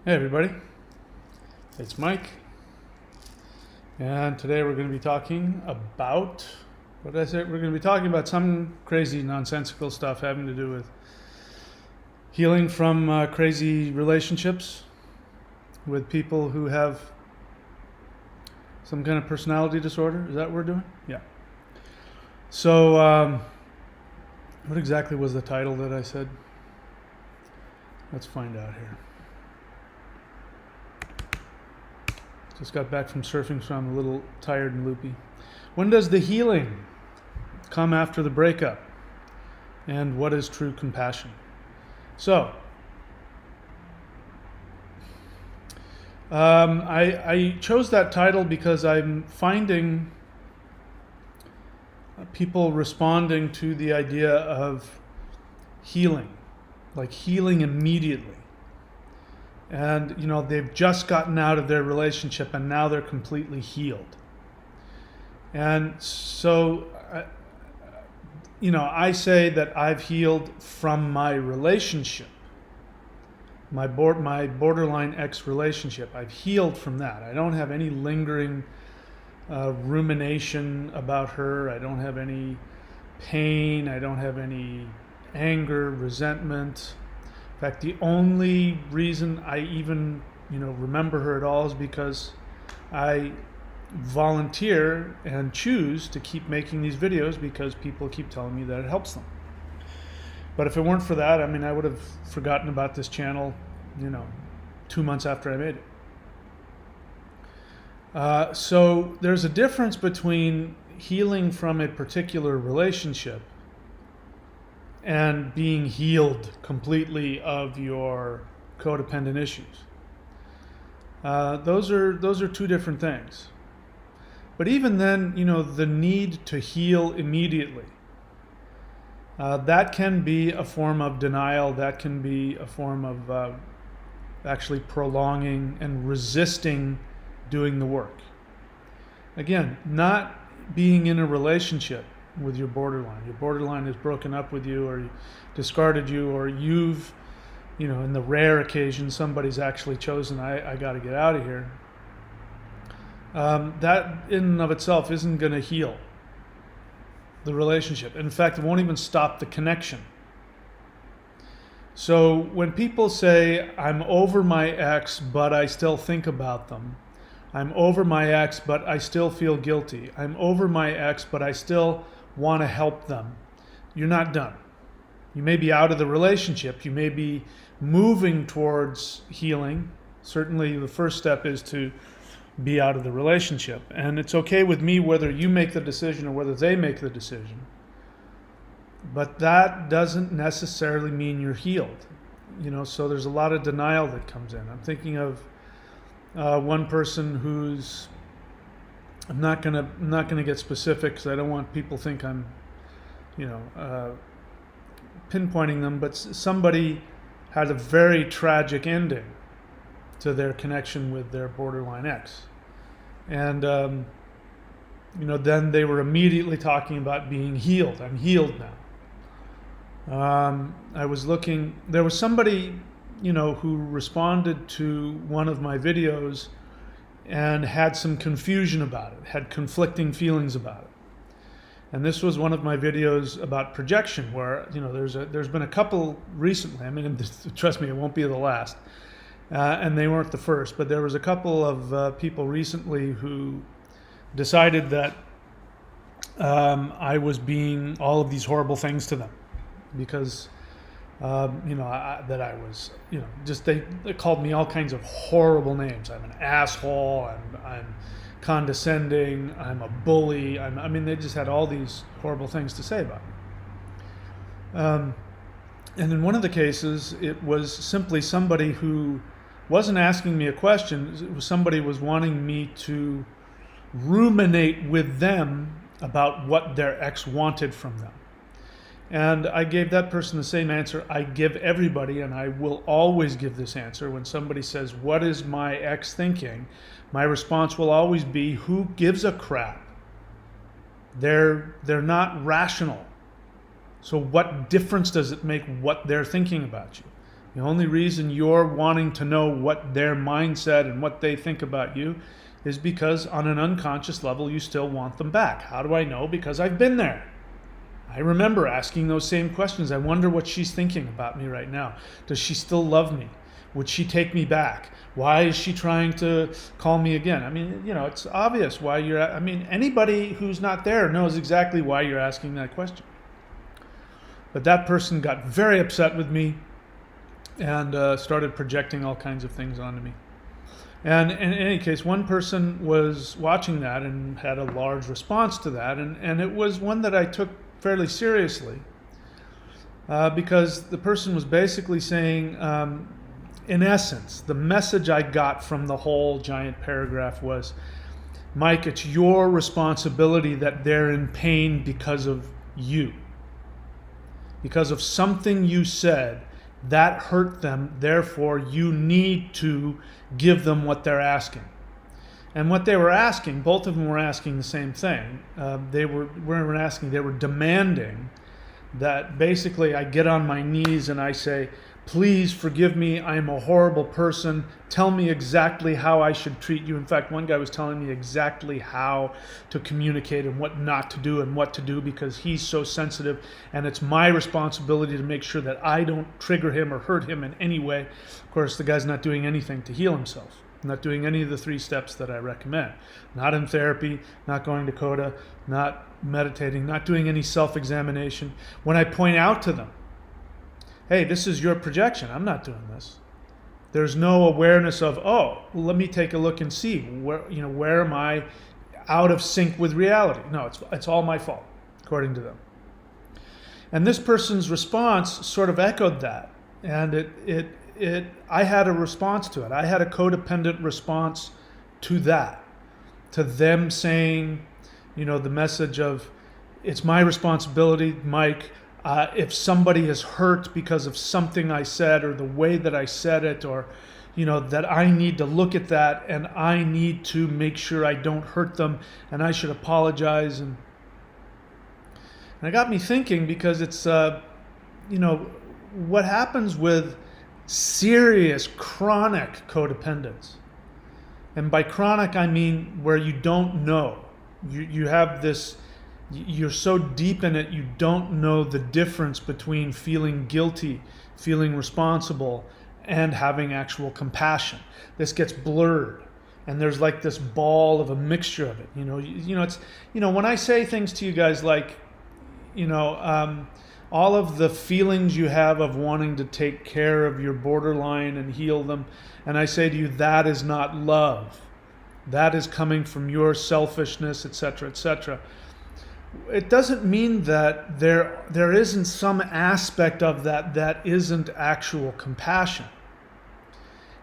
Hey everybody, it's Mike, and today we're going to be talking about, what did I say? We're going to be talking about some crazy nonsensical stuff having to do with healing from crazy relationships with people who have some kind of personality disorder. Is that what we're doing? Yeah. So, what exactly was the title that I said? Let's find out here. Just got back from surfing, so I'm a little tired and loopy. When does the healing come after the breakup? And what is true compassion? So, I chose that title because I'm finding people responding to the idea of healing, like healing immediately. And, they've just gotten out of their relationship and now they're completely healed. And so, I say that I've healed from my relationship, my borderline ex relationship. I've healed from that. I don't have any lingering rumination about her. I don't have any pain. I don't have any anger, resentment. In fact, the only reason I even, remember her at all is because I volunteer and choose to keep making these videos because people keep telling me that it helps them. But if it weren't for that, I would have forgotten about this channel, 2 months after I made it. So there's a difference between healing from a particular relationship and being healed completely of your codependent issues. Those are two different things. But even then, the need to heal immediately, that can be a form of denial. That can be a form of actually prolonging and resisting doing the work. Again, not being in a relationship with your borderline. Your borderline has broken up with you or discarded you, or you've, in the rare occasion somebody's actually chosen, I got to get out of here. That in and of itself isn't going to heal the relationship. In fact, it won't even stop the connection. So when people say, I'm over my ex, but I still think about them. I'm over my ex, but I still feel guilty. I'm over my ex, but I still want to help them. You're not done. You may be out of the relationship. You may be moving towards healing. Certainly the first step is to be out of the relationship. And it's okay with me whether you make the decision or whether they make the decision. But that doesn't necessarily mean you're healed. So there's a lot of denial that comes in. I'm thinking of one person who's, I'm not gonna get specific because I don't want people to think I'm, pinpointing them. But somebody had a very tragic ending to their connection with their borderline ex, and then they were immediately talking about being healed. I'm healed now. I was looking. There was somebody, who responded to one of my videos and had some confusion about it, had conflicting feelings about it. And this was one of my videos about projection, where there's been a couple recently. Trust me, it won't be the last, and they weren't the first. But there was a couple of people recently who decided that I was being all of these horrible things to them because that I was, they called me all kinds of horrible names. I'm an asshole. I'm condescending. I'm a bully. They just had all these horrible things to say about me. And in one of the cases, it was simply somebody who wasn't asking me a question. It was somebody was wanting me to ruminate with them about what their ex wanted from them. And I gave that person the same answer I give everybody, and I will always give this answer. When somebody says, what is my ex thinking? My response will always be, who gives a crap? They're not rational. So what difference does it make what they're thinking about you? The only reason you're wanting to know what their mindset and what they think about you is because on an unconscious level you still want them back. How do I know? Because I've been there. I remember asking those same questions. I wonder what she's thinking about me right now. Does she still love me? Would she take me back? Why is she trying to call me again? I mean, it's obvious why anybody who's not there knows exactly why you're asking that question. But that person got very upset with me and started projecting all kinds of things onto me. And in any case, one person was watching that and had a large response to that. And it was one that I took fairly seriously because the person was basically saying, in essence, the message I got from the whole giant paragraph was, Mike, it's your responsibility that they're in pain because of you. Because of something you said that hurt them, therefore you need to give them what they're asking. And what they were asking, both of them were asking the same thing. They were demanding that basically I get on my knees and I say, please forgive me, I'm a horrible person. Tell me exactly how I should treat you. In fact, one guy was telling me exactly how to communicate and what not to do and what to do because he's so sensitive and it's my responsibility to make sure that I don't trigger him or hurt him in any way. Of course, the guy's not doing anything to heal himself. Not doing any of the 3 steps that I recommend. Not in therapy, not going to CODA, not meditating, not doing any self-examination. When I point out to them, hey, this is your projection, I'm not doing this. There's no awareness of, let me take a look and see where am I out of sync with reality. No, it's all my fault, according to them. And this person's response sort of echoed that. And I had a response to it. I had a codependent response to that, to them saying, the message of, it's my responsibility, Mike, if somebody is hurt because of something I said or the way that I said it, or, that I need to look at that and I need to make sure I don't hurt them and I should apologize. And it got me thinking because it's, what happens with serious chronic codependence. And by chronic, I mean where you don't know. You have this, you're so deep in it, you don't know the difference between feeling guilty, feeling responsible, and having actual compassion. This gets blurred. And there's like this ball of a mixture of it. It's, when I say things to you guys like, all of the feelings you have of wanting to take care of your borderline and heal them, and I say to you, that is not love. That is coming from your selfishness, etc., etc. It doesn't mean that there isn't some aspect of that isn't actual compassion.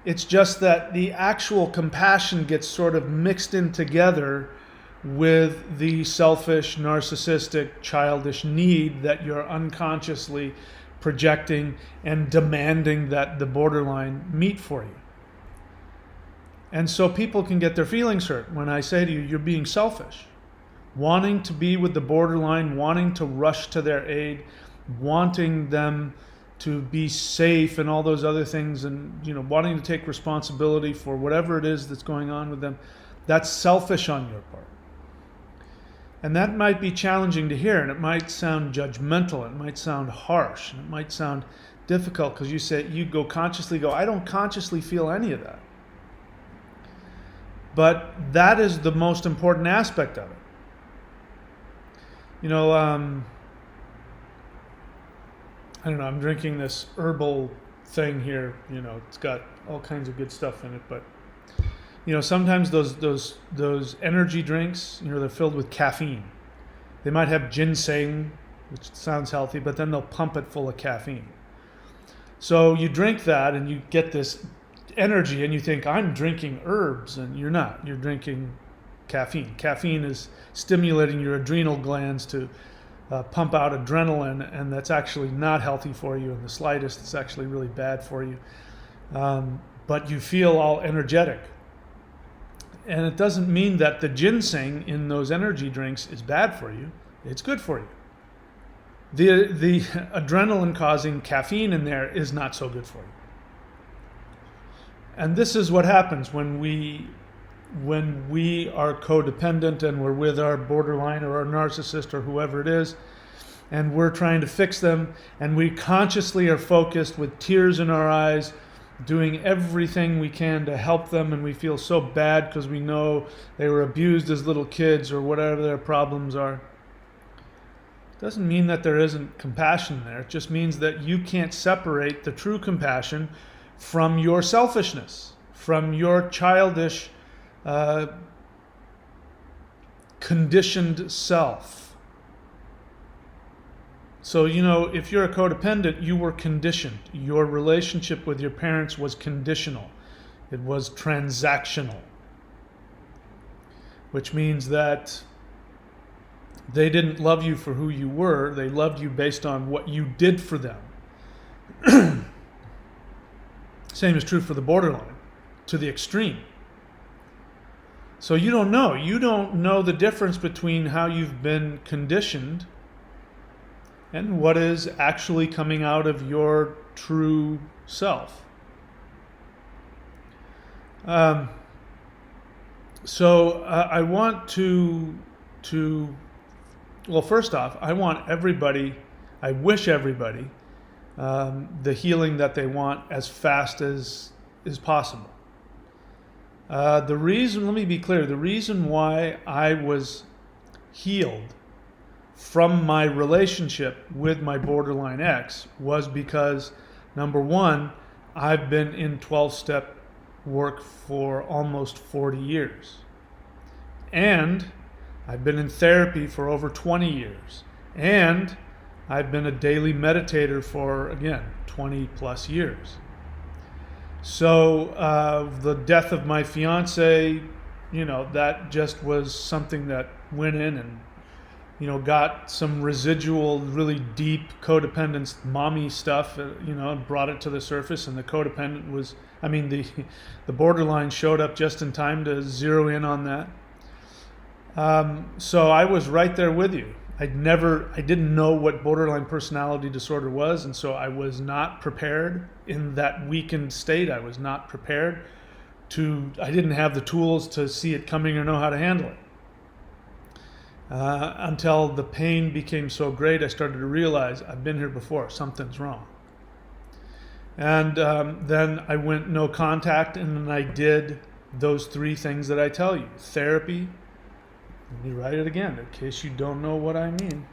It's just that the actual compassion gets sort of mixed in together with the selfish, narcissistic, childish need that you're unconsciously projecting and demanding that the borderline meet for you. And so people can get their feelings hurt when I say to you, you're being selfish. Wanting to be with the borderline, wanting to rush to their aid, wanting them to be safe and all those other things, and wanting to take responsibility for whatever it is that's going on with them, that's selfish on your part. And that might be challenging to hear, and it might sound judgmental, it might sound harsh, and it might sound difficult because you consciously go, I don't consciously feel any of that. But that is the most important aspect of it. I don't know, I'm drinking this herbal thing here, it's got all kinds of good stuff in it, but sometimes those energy drinks, they're filled with caffeine. They might have ginseng, which sounds healthy, but then they'll pump it full of caffeine. So you drink that and you get this energy and you think, I'm drinking herbs, and you're not. You're drinking caffeine. Caffeine is stimulating your adrenal glands to pump out adrenaline, and that's actually not healthy for you in the slightest. It's actually really bad for you. But you feel all energetic. And it doesn't mean that the ginseng in those energy drinks is bad for you. It's good for you. The adrenaline causing caffeine in there is not so good for you. And this is what happens when we are codependent and we're with our borderline or our narcissist or whoever it is, and we're trying to fix them, and we consciously are focused with tears in our eyes, doing everything we can to help them, and we feel so bad because we know they were abused as little kids or whatever their problems are. It doesn't mean that there isn't compassion there. It just means that you can't separate the true compassion from your selfishness, from your childish, conditioned self. So, if you're a codependent, you were conditioned. Your relationship with your parents was conditional. It was transactional, which means that they didn't love you for who you were. They loved you based on what you did for them. Same is true for the borderline, to the extreme. So you don't know. You don't know the difference between how you've been conditioned and what is actually coming out of your true self. So I want to, well, first off, I wish everybody the healing that they want as fast as is possible. Let me be clear, the reason why I was healed from my relationship with my borderline ex was because, number one, I've been in 12-step work for almost 40 years. And I've been in therapy for over 20 years. And I've been a daily meditator for, again, 20 plus years. So the death of my fiance, that just was something that went in and got some residual, really deep codependence, mommy stuff, brought it to the surface. And the codependent the borderline showed up just in time to zero in on that. So I was right there with you. I didn't know what borderline personality disorder was. And so I was not prepared in that weakened state. I was not prepared I didn't have the tools to see it coming or know how to handle it. Until the pain became so great, I started to realize I've been here before, something's wrong. And then I went no contact, and then I did those three things that I tell you. Therapy, let me write it again in case you don't know what I mean.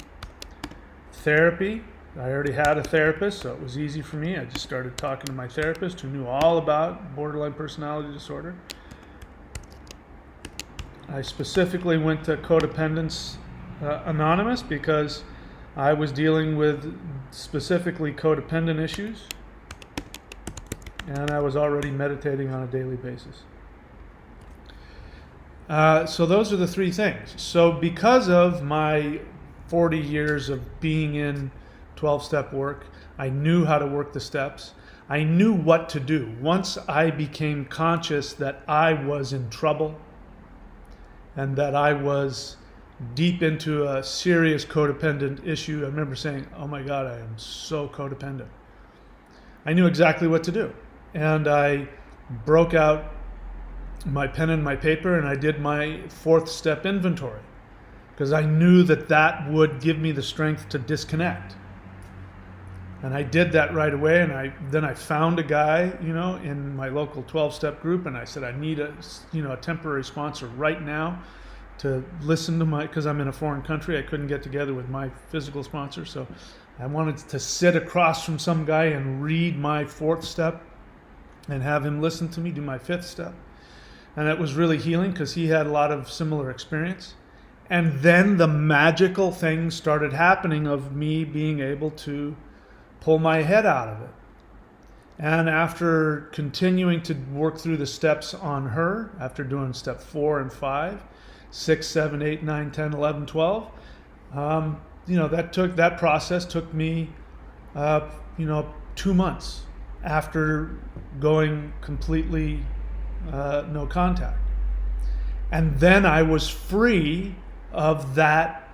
Therapy, I already had a therapist, so it was easy for me. I just started talking to my therapist who knew all about borderline personality disorder. I specifically went to Codependence Anonymous because I was dealing with specifically codependent issues, and I was already meditating on a daily basis. So those are the three things. So because of my 40 years of being in 12-step work, I knew how to work the steps. I knew what to do. Once I became conscious that I was in trouble, and that I was deep into a serious codependent issue, I remember saying, oh my God, I am so codependent. I knew exactly what to do. And I broke out my pen and my paper and I did my 4th step inventory because I knew that would give me the strength to disconnect. And I did that right away, and then I found a guy, in my local 12-step group, and I said, I need a temporary sponsor right now to listen to because I'm in a foreign country, I couldn't get together with my physical sponsor, so I wanted to sit across from some guy and read my 4th step and have him listen to me do my 5th step. And it was really healing because he had a lot of similar experience. And then the magical things started happening of me being able to pull my head out of it. And after continuing to work through the steps on her, after doing step 4 and 5, 6, 7, 8, 9, 10, 11, 12, that process took me, 2 months after going completely no contact. And then I was free of that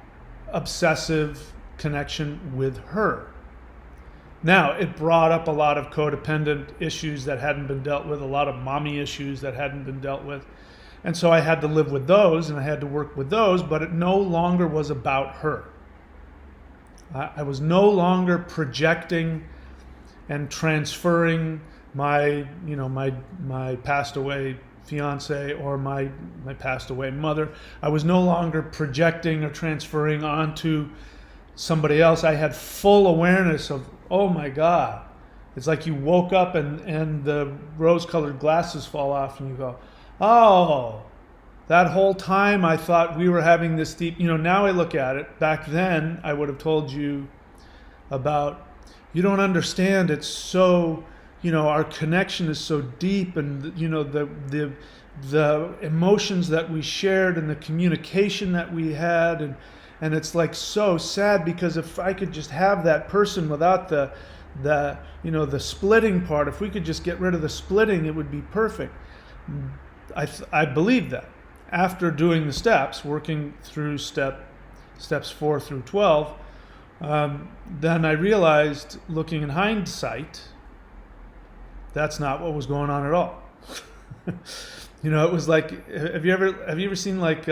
obsessive connection with her. Now, it brought up a lot of codependent issues that hadn't been dealt with, a lot of mommy issues that hadn't been dealt with. And so I had to live with those and I had to work with those, but it no longer was about her. I was no longer projecting and transferring my passed away fiance or my passed away mother. I was no longer projecting or transferring onto somebody else. I had full awareness of, oh my God. It's like you woke up and the rose-colored glasses fall off and you go, oh, that whole time I thought we were having this deep, now I look at it. Back then I would have told you about, you don't understand, it's so, our connection is so deep, and the emotions that we shared and the communication that we had, and it's like so sad, because if I could just have that person without the splitting part, if we could just get rid of the splitting, it would be perfect. I believe that after doing the steps, working through steps 4 through 12, then I realized, looking in hindsight, that's not what was going on at all. It was like, have you ever seen like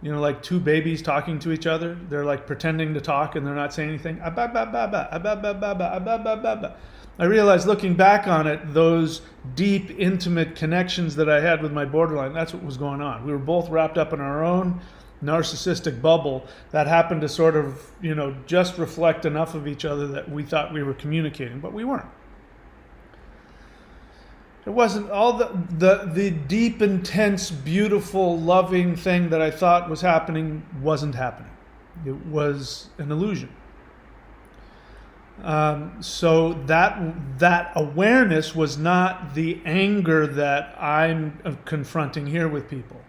like two babies talking to each other? They're like pretending to talk and they're not saying anything. I realized, looking back on it, those deep, intimate connections that I had with my borderline, that's what was going on. We were both wrapped up in our own narcissistic bubble that happened to sort of, just reflect enough of each other that we thought we were communicating, but we weren't. It wasn't all the deep, intense, beautiful, loving thing that I thought was happening wasn't happening. It was an illusion. So that awareness was not the anger that I'm confronting here with people.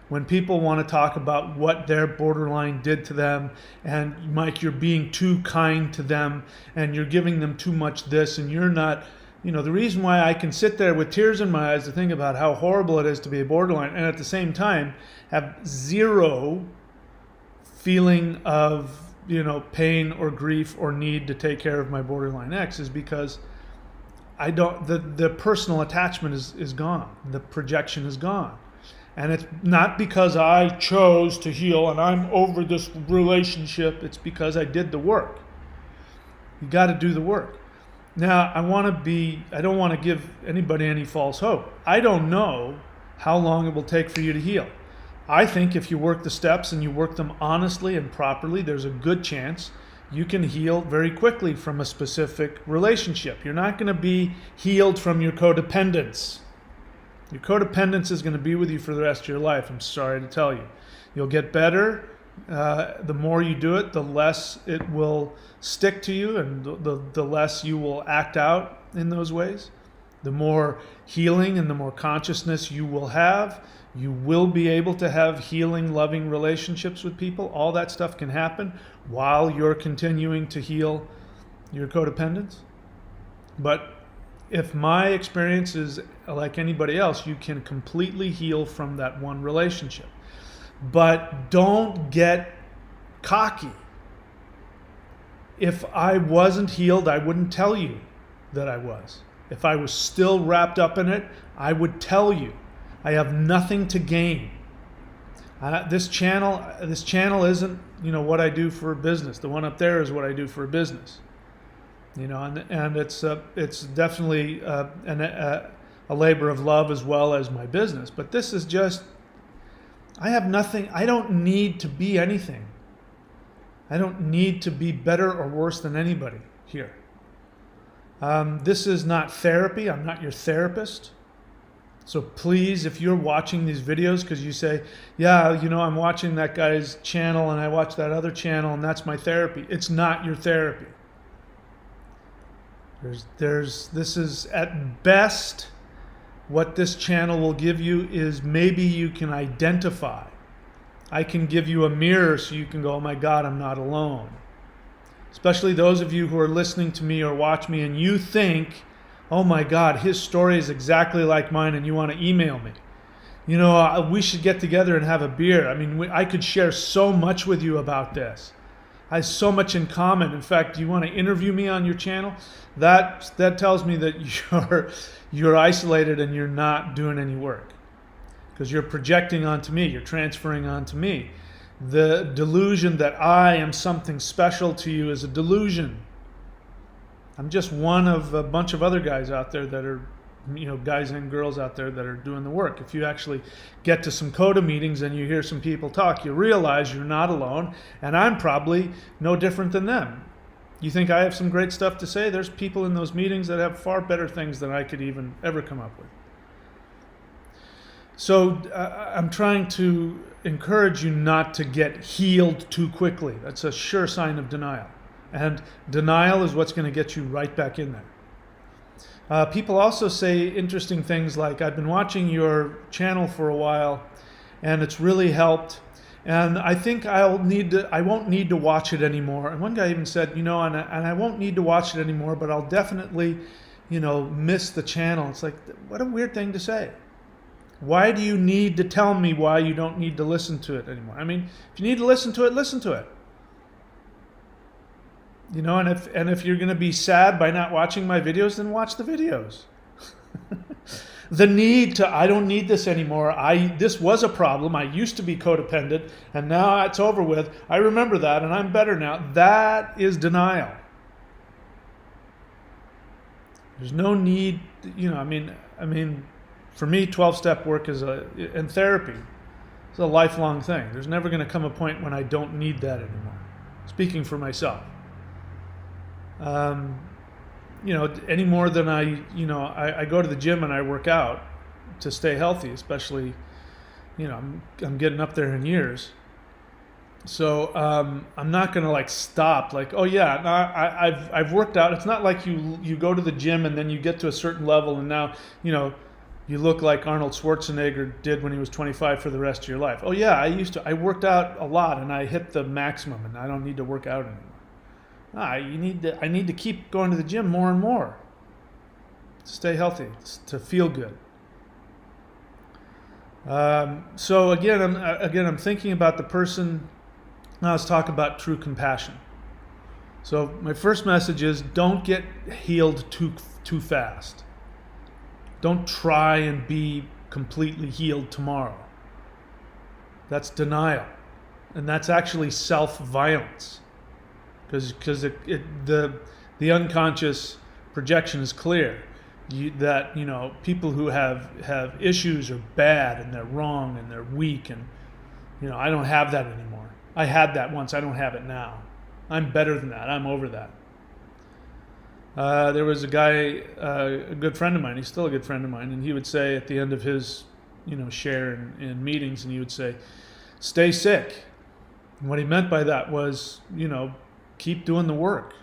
When people want to talk about what their borderline did to them, and Mike, you're being too kind to them, and you're giving them too much this, and you're not, the reason why I can sit there with tears in my eyes to think about how horrible it is to be a borderline, and at the same time have zero feeling of pain or grief or need to take care of my borderline ex, is because I don't, the personal attachment is gone. The projection is gone. And it's not because I chose to heal and I'm over this relationship. It's because I did the work. You got to do the work. Now, I don't want to give anybody any false hope. I don't know how long it will take for you to heal. I think if you work the steps and you work them honestly and properly, there's a good chance you can heal very quickly from a specific relationship. You're not going to be healed from your codependence. Your codependence is going to be with you for the rest of your life, I'm sorry to tell you. You'll get better. The more you do it, the less it will stick to you, and the less you will act out in those ways. The more healing and the more consciousness you will have, you will be able to have healing, loving relationships with people. All that stuff can happen while you're continuing to heal your codependence. But if my experience is like anybody else, you can completely heal from that one relationship. But don't get cocky. If I wasn't healed, I wouldn't tell you that I was. If I was still wrapped up in it, I would tell you. I have nothing to gain. This channel isn't, what I do for a business. The one up there is what I do for a business. And it's definitely a labor of love as well as my business. But this is just, I have nothing. I don't need to be anything. I don't need to be better or worse than anybody here. This is not therapy. I'm not your therapist. So please, if you're watching these videos because you say, yeah, I'm watching that guy's channel and I watch that other channel and that's my therapy. It's not your therapy. This is at best what this channel will give you is maybe you can identify. I can give you a mirror so you can go, oh my God, I'm not alone. Especially those of you who are listening to me or watch me and you think, oh my God, his story is exactly like mine, and you want to email me. We should get together and have a beer. I mean, I could share so much with you about this. has so much in common. In fact, you want to interview me on your channel? That tells me that you're isolated and you're not doing any work, because you're projecting onto me, you're transferring onto me. The delusion that I am something special to you is a delusion. I'm just one of a bunch of other guys out there that are, guys and girls out there that are doing the work. If you actually get to some CODA meetings and you hear some people talk, you realize you're not alone, and I'm probably no different than them. You think I have some great stuff to say? There's people in those meetings that have far better things than I could even ever come up with. So I'm trying to encourage you not to get healed too quickly. That's a sure sign of denial. And denial is what's going to get you right back in there. People also say interesting things like, I've been watching your channel for a while and it's really helped, and I think I won't need to watch it anymore. And one guy even said, and I won't need to watch it anymore, but I'll definitely, miss the channel. It's like, what a weird thing to say. Why do you need to tell me why you don't need to listen to it anymore? I mean, if you need to listen to it, listen to it. And if you're going to be sad by not watching my videos, then watch the videos. I don't need this anymore. This was a problem. I used to be codependent, and now it's over with. I remember that, and I'm better now. That is denial. There's no need, for me, 12-step work and therapy is a lifelong thing. There's never going to come a point when I don't need that anymore. Speaking for myself. Any more than I go to the gym and I work out to stay healthy, especially, I'm getting up there in years. So I'm not going to stop oh yeah, I've worked out. It's not like you go to the gym and then you get to a certain level and now, you look like Arnold Schwarzenegger did when he was 25 for the rest of your life. Oh yeah, I worked out a lot and I hit the maximum and I don't need to work out anymore. I need to keep going to the gym more and more to stay healthy, to feel good. So again, I'm thinking about the person. Now let's talk about true compassion. So my first message is, don't get healed too fast. Don't try and be completely healed tomorrow. That's denial, and that's actually self-violence. Because the unconscious projection is clear that people who have issues are bad and they're wrong and they're weak, and I don't have that anymore. I had that once. I don't have it now. I'm better than that. I'm over that. There was a guy, a good friend of mine. He's still a good friend of mine, and he would say at the end of his share in meetings, and he would say, "Stay sick." And what he meant by that was keep doing the work.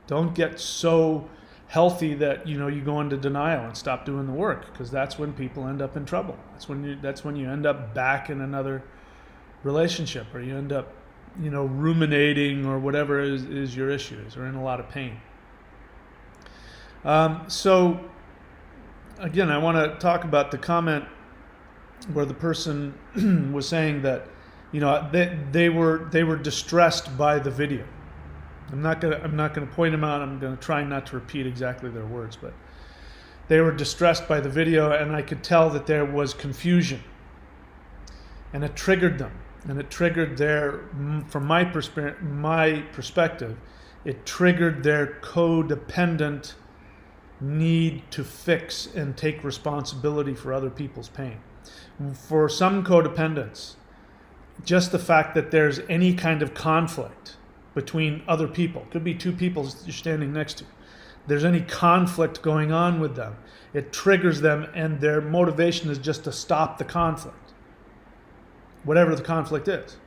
Don't get so healthy that you go into denial and stop doing the work, because that's when people end up in trouble. That's when you end up back in another relationship, or you end up ruminating, or whatever is your issues, or in a lot of pain. So again, I want to talk about the comment where the person was saying that they were distressed by the video. I'm not gonna point them out. I'm gonna try not to repeat exactly their words, but they were distressed by the video, and I could tell that there was confusion, and it triggered them, and it triggered from my perspective, it triggered their codependent need to fix and take responsibility for other people's pain. For some codependents, just the fact that there's any kind of conflict between other people, could be two people you're standing next to, there's any conflict going on with them, it triggers them, and their motivation is just to stop the conflict, whatever the conflict is.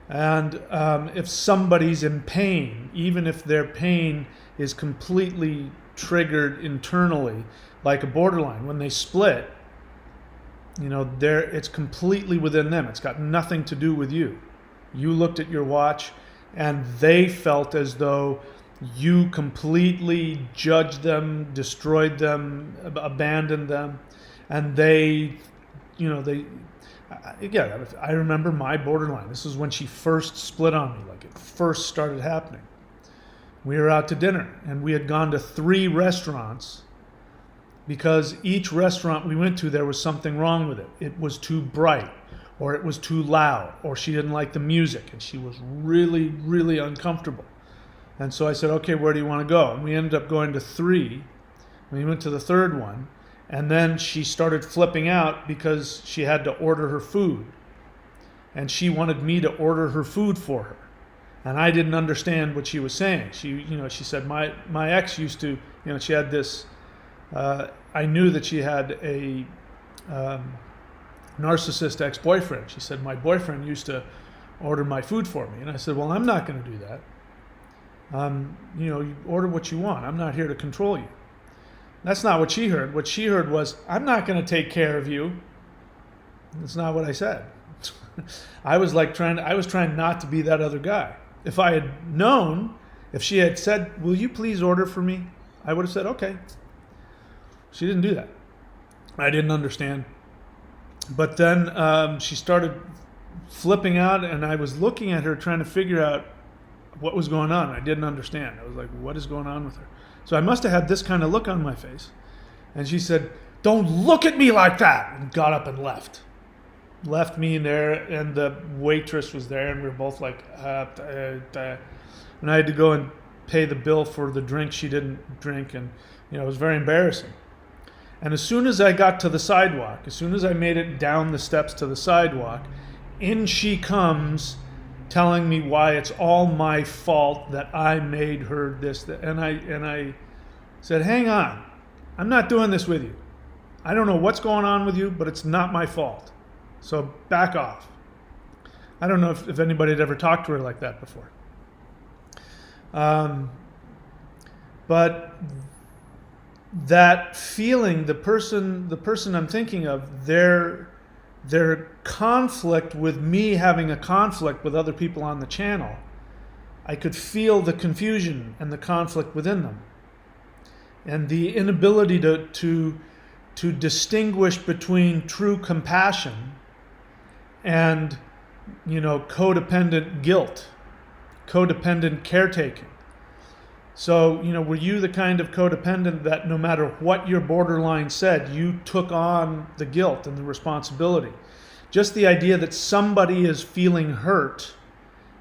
And if somebody's in pain, even if their pain is completely triggered internally, like a borderline, when they split, it's completely within them. It's got nothing to do with you. You looked at your watch, and they felt as though you completely judged them, destroyed them, abandoned them, and they Again, I remember my borderline. This is when she first split on me, like it first started happening. We were out to dinner, and we had gone to 3 restaurants because each restaurant we went to, there was something wrong with it. It was too bright, or it was too loud, or she didn't like the music, and she was really, really uncomfortable. And so I said, okay, where do you want to go? And we ended up going to 3. We went to the 3rd one, and then she started flipping out because she had to order her food. And she wanted me to order her food for her. And I didn't understand what she was saying. She said, my ex used to, she had this, I knew that she had a narcissist ex-boyfriend. She said, my boyfriend used to order my food for me. And I said, well, I'm not going to do that. You order what you want. I'm not here to control you. That's not what she heard. What she heard was, I'm not going to take care of you. That's not what I said. I was trying not to be that other guy. If I had known, if she had said, will you please order for me? I would have said, okay. She didn't do that. I didn't understand. But then she started flipping out, and I was looking at her trying to figure out what was going on. I didn't understand. I was like, what is going on with her? So I must have had this kind of look on my face. And she said, don't look at me like that, and got up and left. Left me in there, and the waitress was there, and we were both like, and I had to go and pay the bill for the drink she didn't drink, and it was very embarrassing. And as soon as I got to the sidewalk, as soon as I made it down the steps to the sidewalk, in she comes telling me why it's all my fault that I made her this, that. And I said, hang on, I'm not doing this with you. I don't know what's going on with you, but it's not my fault. So back off. I don't know if anybody had ever talked to her like that before. But that feeling, the person I'm thinking of, their conflict with me having a conflict with other people on the channel, I could feel the confusion and the conflict within them. And the inability to distinguish between true compassion and, codependent guilt, codependent caretaking. So, were you the kind of codependent that no matter what your borderline said, you took on the guilt and the responsibility? Just the idea that somebody is feeling hurt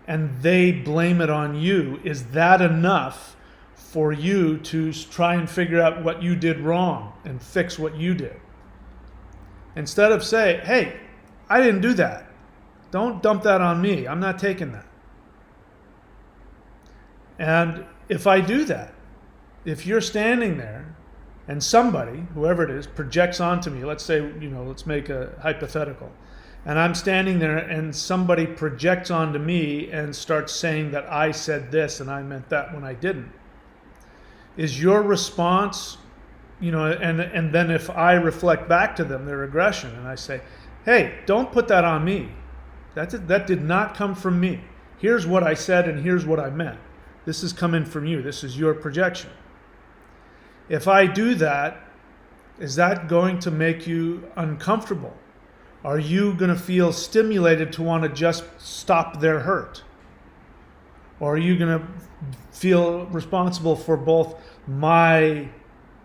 and they blame it on you, is that enough for you to try and figure out what you did wrong and fix what you did? Instead of say, hey, I didn't do that. Don't dump that on me. I'm not taking that. And if I do that, if you're standing there and somebody, whoever it is, projects onto me, let's say, let's make a hypothetical, and I'm standing there and somebody projects onto me and starts saying that I said this and I meant that when I didn't, is your response, and then if I reflect back to them their aggression and I say, hey, don't put that on me. That did not come from me. Here's what I said and here's what I meant. This is coming from you. This is your projection. If I do that, is that going to make you uncomfortable? Are you going to feel stimulated to want to just stop their hurt? Or are you going to feel responsible for both my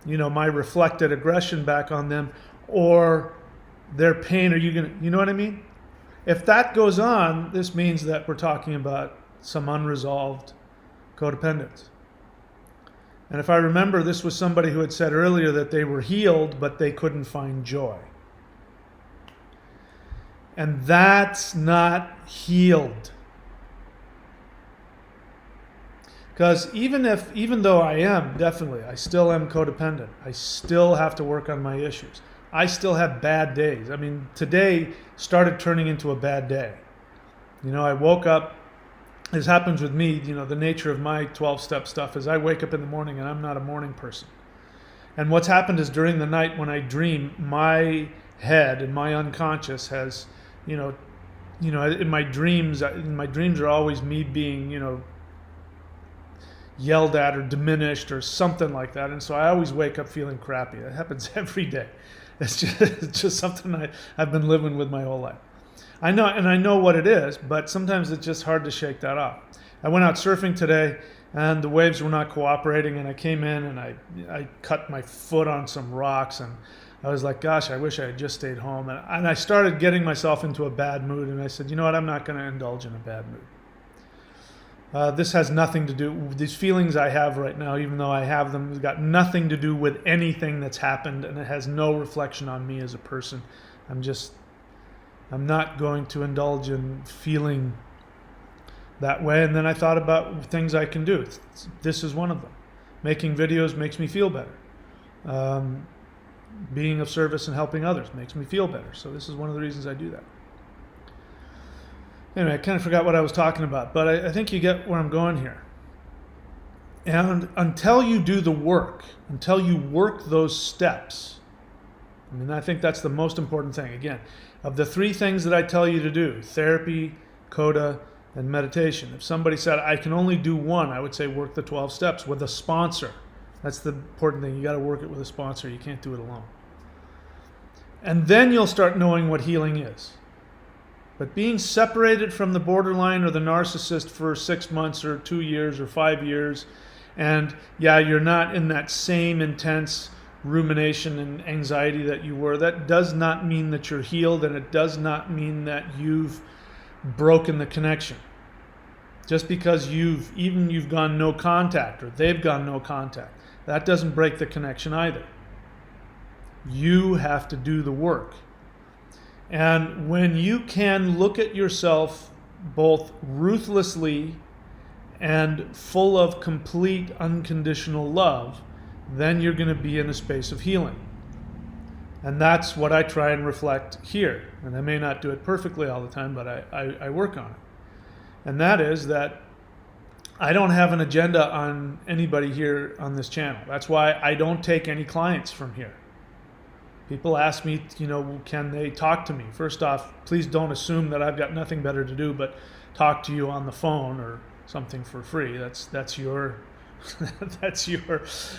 reflected aggression back on them or their pain? Are you going to, you know what I mean? If that goes on, this means that we're talking about some unresolved codependence. And if I remember, this was somebody who had said earlier that they were healed, but they couldn't find joy. And that's not healed. Because even though I still am codependent. I still have to work on my issues. I still have bad days. I mean, today started turning into a bad day. I woke up, this happens with me, the nature of my 12-step stuff is I wake up in the morning and I'm not a morning person. And what's happened is during the night when I dream, my head and my unconscious has, in my dreams are always me being, yelled at or diminished or something like that. And so I always wake up feeling crappy. That happens every day. It's just something I've been living with my whole life. I know what it is, but sometimes it's just hard to shake that off. I went out surfing today, and the waves were not cooperating, and I came in and I cut my foot on some rocks, and I was like, gosh, I wish I had just stayed home. And I started getting myself into a bad mood, and I said, you know what, I'm not going to indulge in a bad mood. This has nothing to do, these feelings I have right now, even though I have them, has got nothing to do with anything that's happened, and it has no reflection on me as a person. I'm not going to indulge in feeling that way. And then I thought about things I can do. This is one of them. Making videos makes me feel better. Being of service and helping others makes me feel better. So this is one of the reasons I do that. Anyway, I kind of forgot what I was talking about, but I think you get where I'm going here. And until you do the work, until you work those steps, I mean, I think that's the most important thing. Again, of the 3 things that I tell you to do, therapy, coda, and meditation. If somebody said, I can only do one, I would say work the 12 steps with a sponsor. That's the important thing. You got to work it with a sponsor. You can't do it alone. And then you'll start knowing what healing is. But being separated from the borderline or the narcissist for 6 months or 2 years or 5 years, and yeah, you're not in that same intense rumination and anxiety that you were, that does not mean that you're healed, and it does not mean that you've broken the connection. Just because you've gone no contact or they've gone no contact, that doesn't break the connection either. You have to do the work. And when you can look at yourself both ruthlessly and full of complete unconditional love, then you're going to be in a space of healing. And that's what I try and reflect here. And I may not do it perfectly all the time, but I work on it. And that is that I don't have an agenda on anybody here on this channel. That's why I don't take any clients from here. People ask me, can they talk to me? First off, please don't assume that I've got nothing better to do but talk to you on the phone or something for free. That's your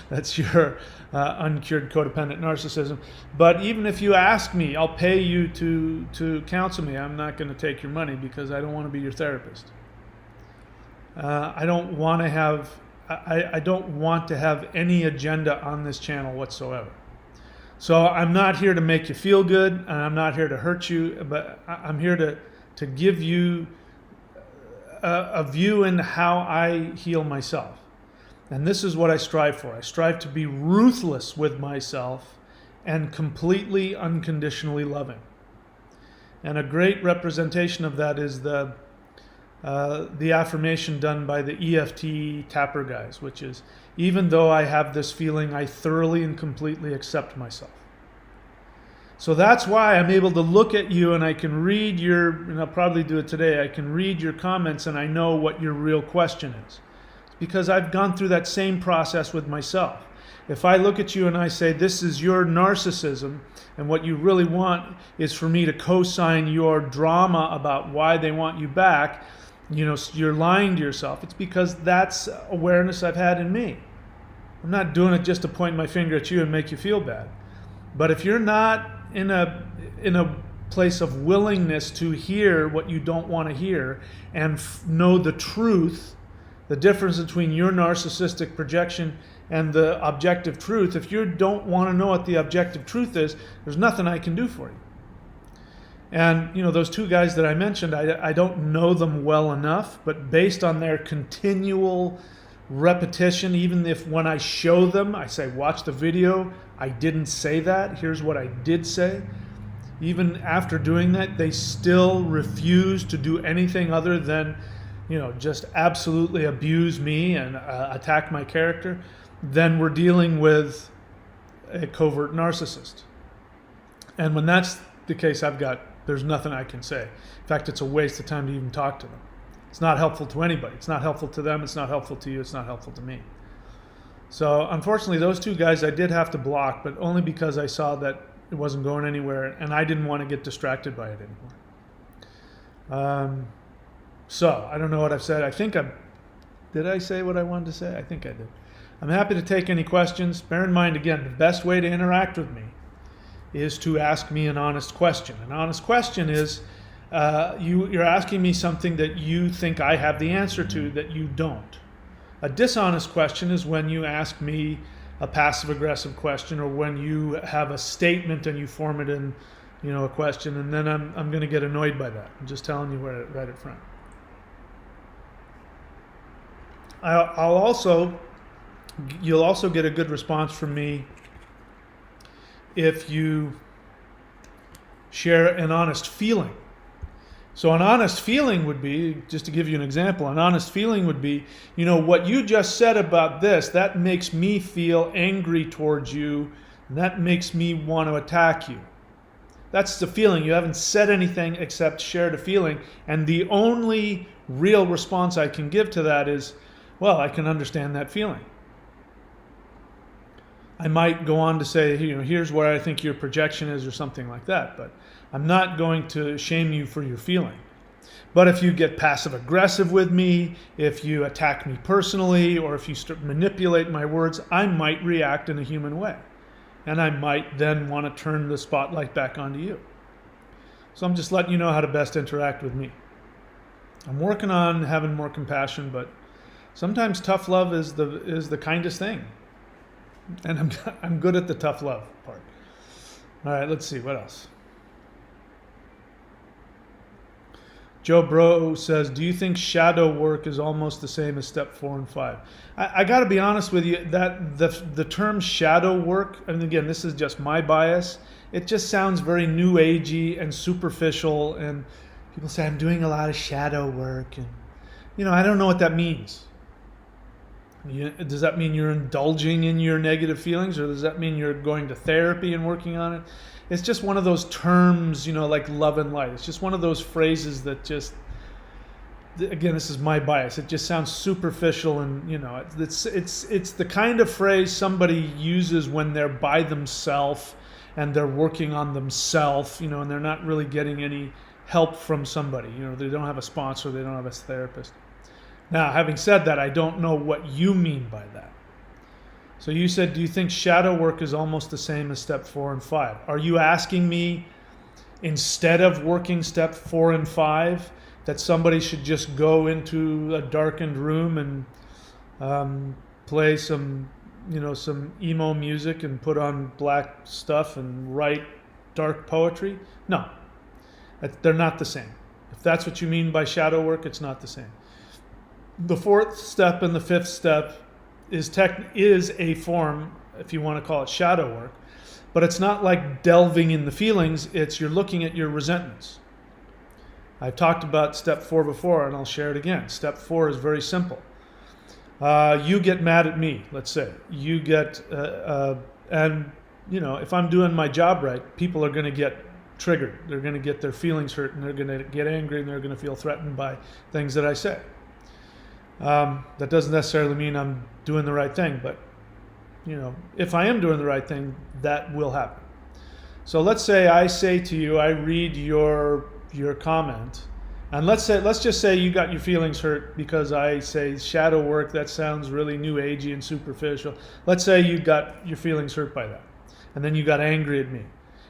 that's your uncured codependent narcissism. But even if you ask me, I'll pay you to counsel me. I'm not going to take your money because I don't want to be your therapist. I don't want to have any agenda on this channel whatsoever. So I'm not here to make you feel good, and I'm not here to hurt you, but I'm here to give you a view in how I heal myself. And this is what I strive for. I strive to be ruthless with myself and completely unconditionally loving. And a great representation of that is the affirmation done by the EFT tapper guys, which is, even though I have this feeling, I thoroughly and completely accept myself. So that's why I'm able to look at you and I can read and I'll probably do it today, I can read your comments and I know what your real question is. It's because I've gone through that same process with myself. If I look at you and I say, this is your narcissism, and what you really want is for me to co-sign your drama about why they want you back, you're lying to yourself. It's because that's awareness I've had in me. I'm not doing it just to point my finger at you and make you feel bad. But if you're not in a place of willingness to hear what you don't want to hear and know the truth, the difference between your narcissistic projection and the objective truth, if you don't want to know what the objective truth is, there's nothing I can do for you. And, those 2 guys that I mentioned, I don't know them well enough, but based on their continual repetition, even if when I show them, I say, watch the video, I didn't say that, here's what I did say. Even after doing that, they still refuse to do anything other than, just absolutely abuse me and attack my character. Then we're dealing with a covert narcissist. And when that's the case, there's nothing I can say. In fact, it's a waste of time to even talk to them. It's not helpful to anybody. It's not helpful to them. It's not helpful to you. It's not helpful to me. So unfortunately, those 2 guys I did have to block, but only because I saw that it wasn't going anywhere and I didn't want to get distracted by it anymore. So I don't know what I've said. Did I say what I wanted to say? I think I did. I'm happy to take any questions. Bear in mind, again, the best way to interact with me is to ask me an honest question. An honest question is, You're asking me something that you think I have the answer to that you don't. A dishonest question is when you ask me a passive-aggressive question, or when you have a statement and you form it in, a question, and then I'm going to get annoyed by that. I'm just telling you right up front. You'll also get a good response from me if you share an honest feeling. So an honest feeling would be, just to give you an example, an honest feeling would be, what you just said about this, that makes me feel angry towards you, and that makes me want to attack you. That's the feeling. You haven't said anything except shared a feeling, and the only real response I can give to that is, well, I can understand that feeling. I might go on to say, here's where I think your projection is, or something like that, but I'm not going to shame you for your feeling. But if you get passive aggressive with me, if you attack me personally, or if you manipulate my words, I might react in a human way. And I might then want to turn the spotlight back onto you. So I'm just letting you know how to best interact with me. I'm working on having more compassion, but sometimes tough love is the kindest thing. And I'm good at the tough love part. All right, let's see, what else? Joe Bro says, do you think shadow work is almost the same as step 4 and 5? I got to be honest with you, that the term shadow work, and again, this is just my bias, it just sounds very new agey and superficial, and people say, I'm doing a lot of shadow work, and I don't know what that means. Does that mean you're indulging in your negative feelings, or does that mean you're going to therapy and working on it? It's just one of those terms, like love and light. It's just one of those phrases that just, again, this is my bias. It just sounds superficial, and it's the kind of phrase somebody uses when they're by themselves and they're working on themselves, and they're not really getting any help from somebody. They don't have a sponsor, they don't have a therapist. Now, having said that, I don't know what you mean by that. So you said, do you think shadow work is almost the same as step 4 and 5? Are you asking me, instead of working step 4 and 5, that somebody should just go into a darkened room and play some emo music and put on black stuff and write dark poetry? No, they're not the same. If that's what you mean by shadow work, it's not the same. The 4th step and the 5th step is a form, if you want to call it shadow work, but it's not like delving in the feelings. It's you're looking at your resentments. I've talked about step 4 before, and I'll share it again. Step 4 is very simple. You get mad at me, let's say. You get, and if I'm doing my job right, people are going to get triggered. They're going to get their feelings hurt, and they're going to get angry, and they're going to feel threatened by things that I say. That doesn't necessarily mean I'm doing the right thing, but if I am doing the right thing, that will happen. So let's say I say to you, I read your comment, and let's just say you got your feelings hurt because I say shadow work. That sounds really new agey and superficial. Let's say you got your feelings hurt by that, and then you got angry at me.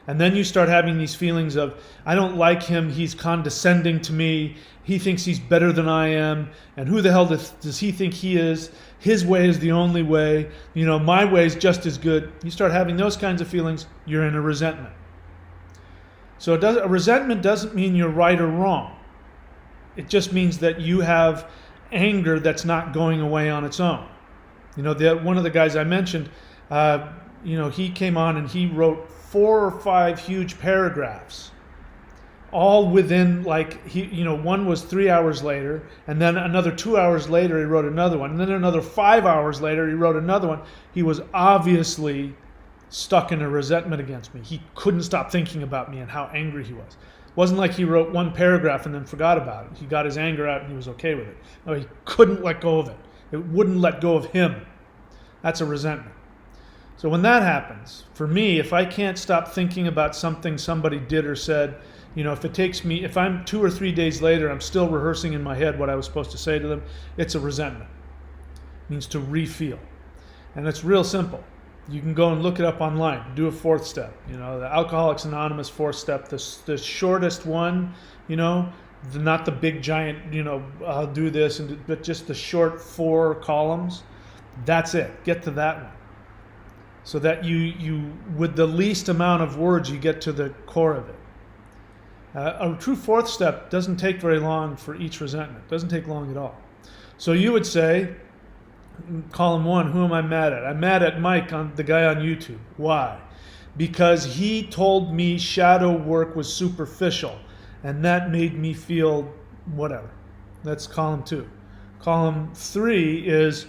And then you start having these feelings of, I don't like him, he's condescending to me, he thinks he's better than I am, and who the hell does he think he is? His way is the only way, my way is just as good. You start having those kinds of feelings, you're in a resentment. So a resentment doesn't mean you're right or wrong. It just means that you have anger that's not going away on its own. One of the guys I mentioned, he came on and he wrote 4 or 5 huge paragraphs, all within one was 3 hours later, and then another 2 hours later he wrote another one, and then another 5 hours later he wrote another one. He was obviously stuck in a resentment against me. He couldn't stop thinking about me and how angry he was. It wasn't like he wrote one paragraph and then forgot about it. He got his anger out and he was okay with it. No, he couldn't let go of it. It wouldn't let go of him. That's a resentment. So when that happens, for me, if I can't stop thinking about something somebody did or said, if I'm 2 or 3 days later, I'm still rehearsing in my head what I was supposed to say to them, it's a resentment. It means to re-feel. And it's real simple. You can go and look it up online. Do a fourth step. You know, the Alcoholics Anonymous fourth step, the shortest one. You know, not the big giant. You know, I'll do this, but just the short 4 columns. That's it. Get to that one, so that you with the least amount of words you get to the core of it. A true fourth step doesn't take very long for each resentment. It doesn't take long at all. So you would say, column 1, who am I mad at? I'm mad at Mike, the guy on YouTube. Why? Because he told me shadow work was superficial, and that made me feel whatever. That's column 2. Column 3 is,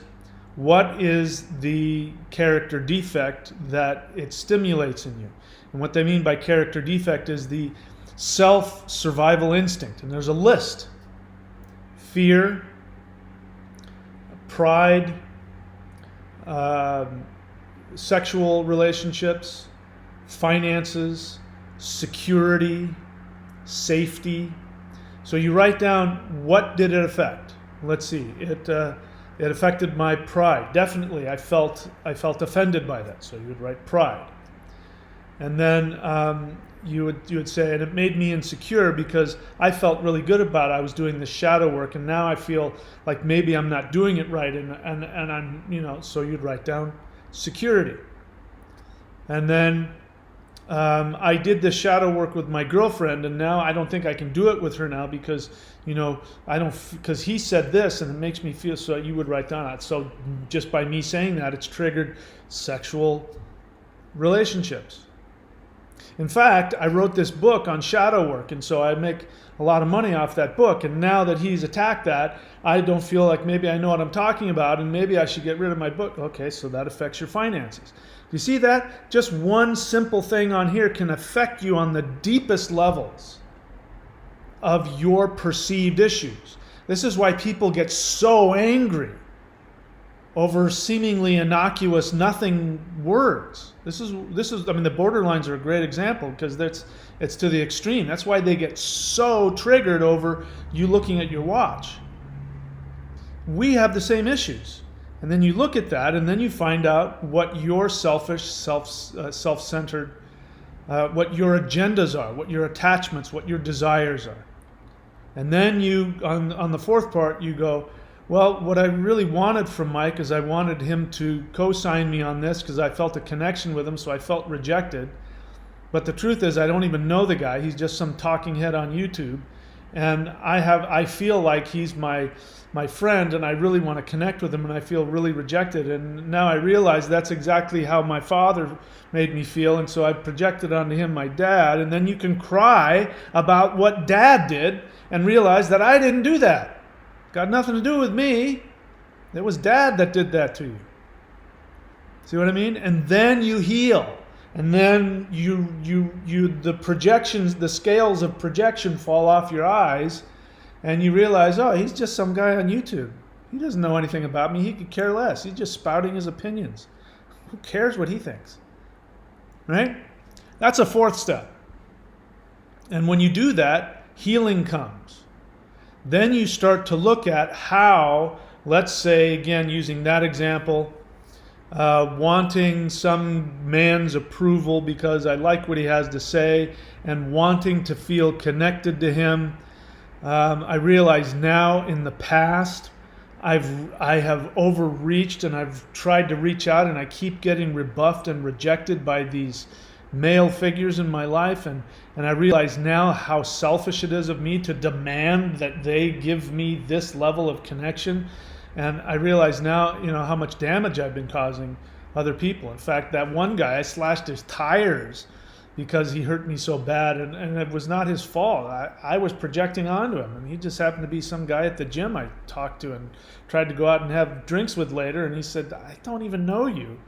what is the character defect that it stimulates in you? And what they mean by character defect is the self-survival instinct. And there's a list. Fear, pride, sexual relationships, finances, security, safety. So you write down, what did it affect? Let's see. It affected my pride. Definitely, I felt offended by that. So you would write pride, and then you would say, and it made me insecure because I felt really good about it. I was doing the shadow work, and now I feel like maybe I'm not doing it right, and I'm, you know. So you'd write down security, and then I did the shadow work with my girlfriend, and now I don't think I can do it with her now because, you know, because he said this and it makes me feel. So you would write down that. So just by me saying that, it's triggered sexual relationships. In fact, I wrote this book on shadow work, and so I make a lot of money off that book. And now that he's attacked that, I don't feel like maybe I know what I'm talking about, and maybe I should get rid of my book. Okay, so that affects your finances. You see that? Just one simple thing on here can affect you on the deepest levels of your perceived issues. This is why people get so angry over seemingly innocuous nothing words. This is I mean, the borderlines are a great example because it's to the extreme. That's why they get so triggered over you looking at your watch. We have the same issues. And then you look at that, and then you find out what your selfish, self-centered, what your agendas are, what your attachments, what your desires are. And then you, on the fourth part, you go, well, what I really wanted from Mike is I wanted him to co-sign me on this because I felt a connection with him, so I felt rejected. But the truth is I don't even know the guy. He's just some talking head on YouTube. And I feel like he's my friend, and I really want to connect with him, and I feel really rejected. And now I realize that's exactly how my father made me feel, and so I projected onto him my dad. And then you can cry about what dad did and realize that I didn't do that. Got nothing to do with me. It was dad that did that to you. See what I mean? And then you heal. And then the projections, the scales of projection fall off your eyes, and you realize, oh, he's just some guy on YouTube. He doesn't know anything about me. He could care less. He's just spouting his opinions. Who cares what he thinks? Right? That's a fourth step. And when you do that, healing comes. Then you start to look at how, let's say, again, using that example, wanting some man's approval because I like what he has to say and wanting to feel connected to him. I realize now in the past I have overreached and I've tried to reach out, and I keep getting rebuffed and rejected by these male figures in my life, and I realize now how selfish it is of me to demand that they give me this level of connection. And I realize now, how much damage I've been causing other people. In fact, that one guy, I slashed his tires because he hurt me so bad, and it was not his fault. I was projecting onto him, and he just happened to be some guy at the gym I talked to and tried to go out and have drinks with later, and he said, I don't even know you.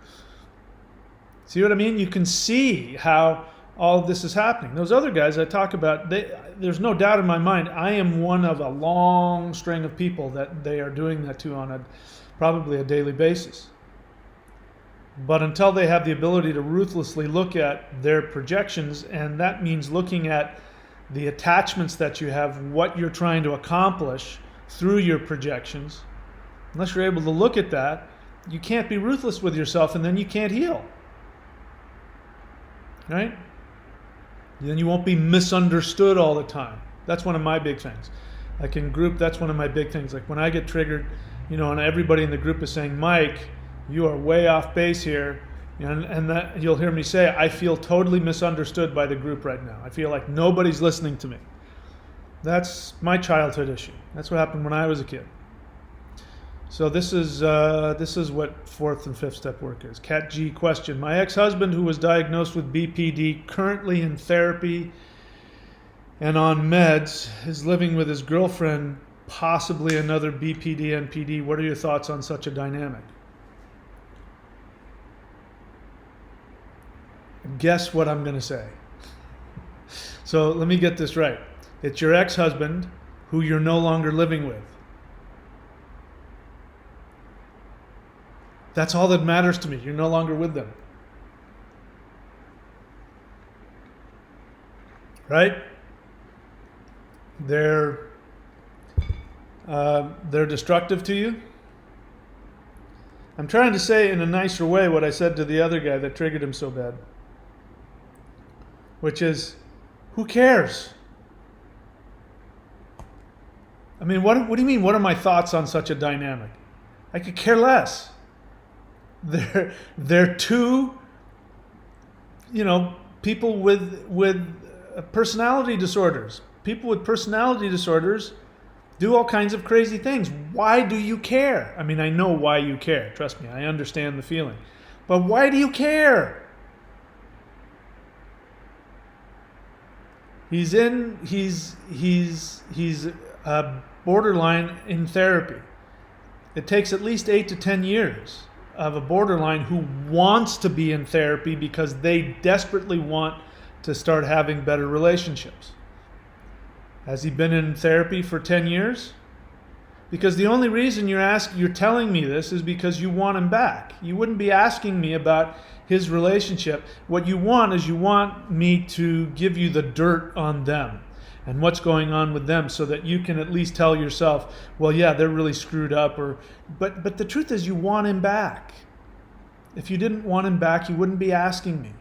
See what I mean? You can see how all of this is happening. Those other guys I talk about, there's no doubt in my mind, I am one of a long string of people that they are doing that to on probably a daily basis. But until they have the ability to ruthlessly look at their projections, and that means looking at the attachments that you have, what you're trying to accomplish through your projections, unless you're able to look at that, you can't be ruthless with yourself, and then you can't heal. right? Then you won't be misunderstood all the time. That's one of my big things. Like in group, that's one of my big things. Like when I get triggered, and everybody in the group is saying, Mike, you are way off base here. And that you'll hear me say, I feel totally misunderstood by the group right now. I feel like nobody's listening to me. That's my childhood issue. That's what happened when I was a kid. So this is what fourth and fifth step work is. Cat G question. My ex-husband, who was diagnosed with BPD, currently in therapy and on meds, is living with his girlfriend, possibly another BPD NPD. What are your thoughts on such a dynamic? Guess what I'm going to say. So let me get this right. It's your ex-husband who you're no longer living with. That's all that matters to me. You're no longer with them. Right? They're destructive to you. I'm trying to say in a nicer way what I said to the other guy that triggered him so bad. Which is, who cares? I mean, what do you mean, what are my thoughts on such a dynamic? I could care less. They're two, people with personality disorders. People with personality disorders do all kinds of crazy things. Why do you care? I mean, I know why you care. Trust me, I understand the feeling. But why do you care? He's borderline in therapy. It takes at least 8 to 10 years of a borderline who wants to be in therapy because they desperately want to start having better relationships. Has he been in therapy for 10 years? Because the only reason you're telling me this is because you want him back. You wouldn't be asking me about his relationship. What you want is you want me to give you the dirt on them and what's going on with them so that you can at least tell yourself, well, yeah, they're really screwed up. But the truth is you want him back. If you didn't want him back, you wouldn't be asking me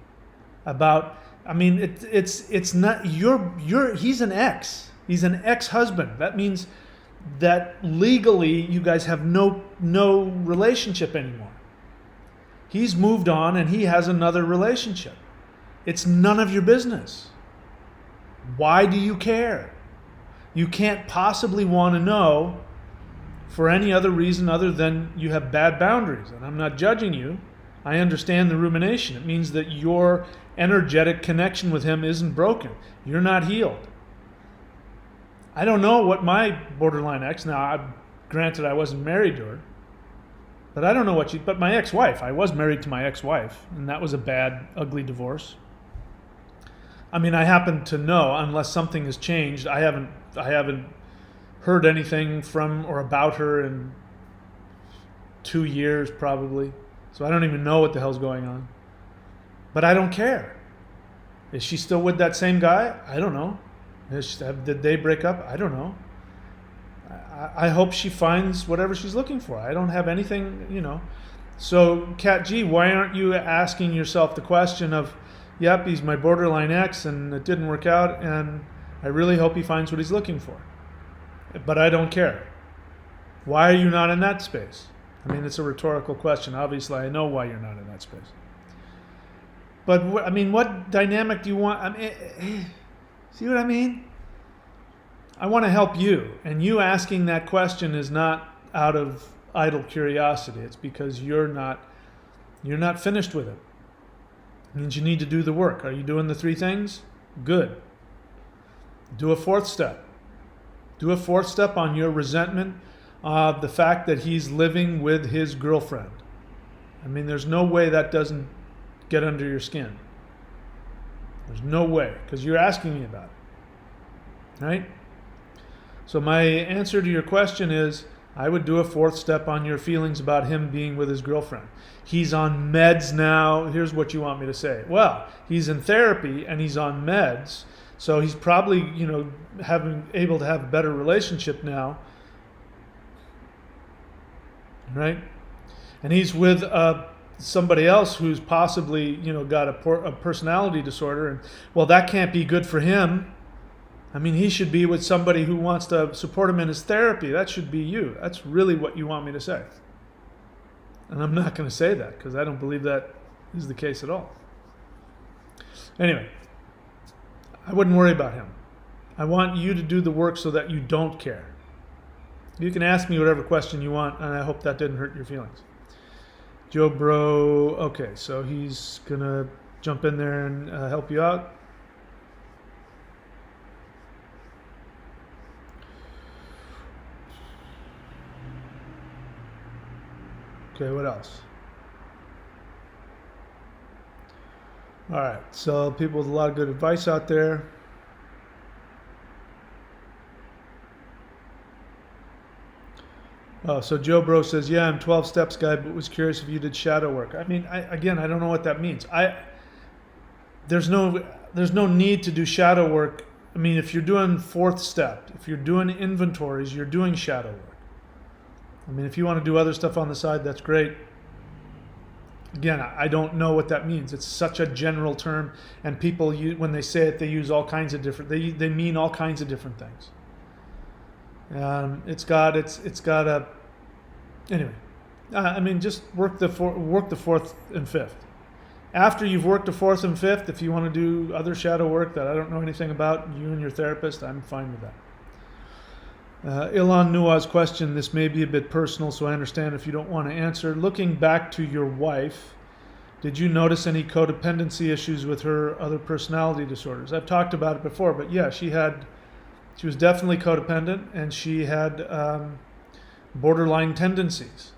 about, it's not, he's an ex. He's an ex-husband. That means that legally you guys have no relationship anymore. He's moved on and he has another relationship. It's none of your business. Why do you care? You can't possibly want to know for any other reason other than you have bad boundaries. And I'm not judging you. I understand the rumination. It means that your energetic connection with him isn't broken. You're not healed. I don't know what my borderline ex, granted I wasn't married to her, but I don't know but my ex-wife, I was married to my ex-wife, and that was a bad, ugly divorce. I happen to know, unless something has changed, I haven't heard anything from or about her in 2 years probably, so I don't even know what the hell's going on. But I don't care. Is she still with that same guy? I don't know. Did they break up? I don't know. I hope she finds whatever she's looking for. I don't have anything, So, Cat G, why aren't you asking yourself the question of, yep, he's my borderline ex and it didn't work out and I really hope he finds what he's looking for. But I don't care. Why are you not in that space? It's a rhetorical question. Obviously, I know why you're not in that space. But, what dynamic do you want? See what I mean? I want to help you, and you asking that question is not out of idle curiosity. It's because you're not finished with it. It means you need to do the work. Are you doing the 3 things? Good. Do a 4th step. Do a 4th step on your resentment of the fact that he's living with his girlfriend. There's no way that doesn't get under your skin. There's no way, because you're asking me about it. Right? So my answer to your question is, I would do a 4th step on your feelings about him being with his girlfriend. He's on meds now. Here's what you want me to say. Well, he's in therapy and he's on meds, so he's probably, able to have a better relationship now. Right? And he's with a somebody else who's possibly, got a personality disorder, and well, that can't be good for him. I mean, he should be with somebody who wants to support him in his therapy. That should be you. That's really what you want me to say. And I'm not going to say that because I don't believe that is the case at all. Anyway, I wouldn't worry about him. I want you to do the work so that you don't care. You can ask me whatever question you want, and I hope that didn't hurt your feelings. Joe Bro, okay, so he's going to jump in there and help you out. Okay, what else? All right, so people with a lot of good advice out there. Oh, so Joe Bro says, yeah, I'm 12 steps guy, but was curious if you did shadow work. I mean, I don't know what that means. There's no need to do shadow work. I mean, if you're doing fourth step, if you're doing inventories, you're doing shadow work. I mean, if you want to do other stuff on the side, that's great. Again, I don't know what that means. It's such a general term, and people when they say it, they use all kinds of different. They mean all kinds of different things. It's got a. Anyway, I mean, just work the fourth and fifth. After you've worked the fourth and fifth, if you want to do other shadow work that I don't know anything about, you and your therapist, I'm fine with that. Ilan Nua's question, this may be a bit personal, so I understand if you don't want to answer. Looking back to your wife, did you notice any codependency issues with her other personality disorders? I've talked about it before, but yeah, she was definitely codependent, and she had borderline tendencies.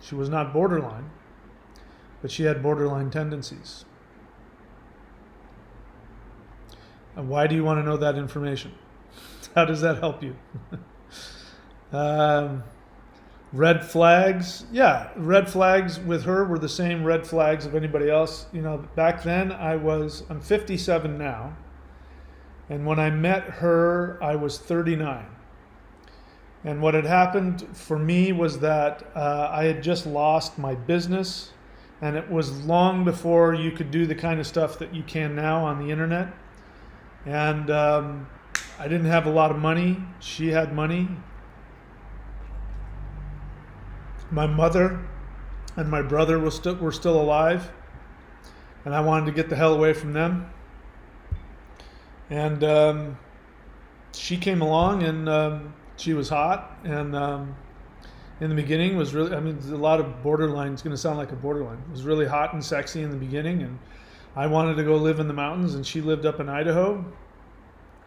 She was not borderline, but she had borderline tendencies. And why do you want to know that information? How does that help you? Red flags. Yeah, red flags with her were the same red flags of anybody else. Back then I'm 57 now. And when I met her, I was 39. And what had happened for me was that I had just lost my business. And it was long before you could do the kind of stuff that you can now on the internet. And I didn't have a lot of money. She had money. My mother and my brother were still alive. And I wanted to get the hell away from them. And she came along, and she was hot. And in the beginning was really, there's a lot of borderline. It's going to sound like a borderline. It was really hot and sexy in the beginning. And I wanted to go live in the mountains, and she lived up in Idaho.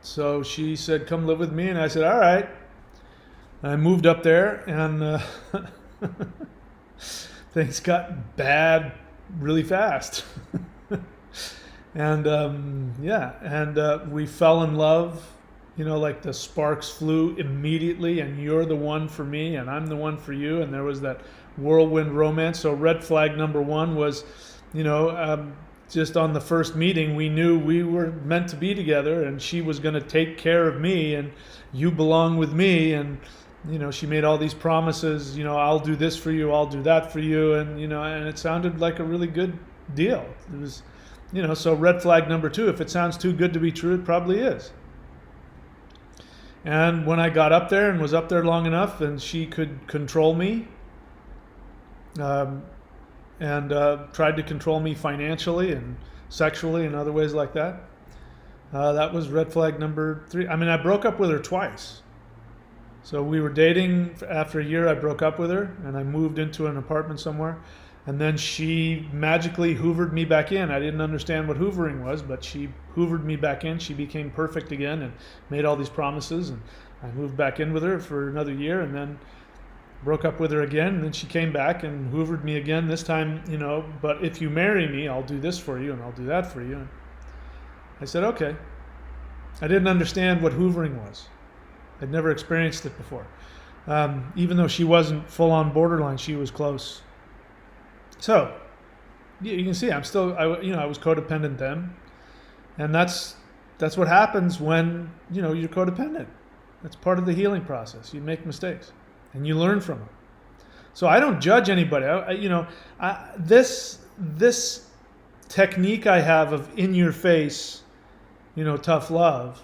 So she said, come live with me. And I said, all right. And I moved up there, and things got bad really fast. And we fell in love, like the sparks flew immediately, and you're the one for me and I'm the one for you. And there was that whirlwind romance. So red flag number one was, just on the first meeting, we knew we were meant to be together, and she was going to take care of me, and you belong with me. And, she made all these promises, I'll do this for you, I'll do that for you. And, and it sounded like a really good deal. It was, so red flag number two, if it sounds too good to be true, it probably is. And when I got up there and was up there long enough, and she could control me, and tried to control me financially and sexually and other ways like that, that was red flag number three. I broke up with her twice. So we were dating. After a year, I broke up with her, and I moved into an apartment somewhere. And then she magically hoovered me back in. I didn't understand what hoovering was, but she hoovered me back in. She became perfect again and made all these promises. And I moved back in with her for another year, and then broke up with her again. And then she came back and hoovered me again. This time, but if you marry me, I'll do this for you and I'll do that for you. And I said, okay. I didn't understand what hoovering was. I'd never experienced it before. Even though she wasn't full on borderline, she was close. So, you can see I was codependent then, and that's what happens when you're codependent. That's part of the healing process. You make mistakes, and you learn from them. So I don't judge anybody. This technique I have of in your face, tough love.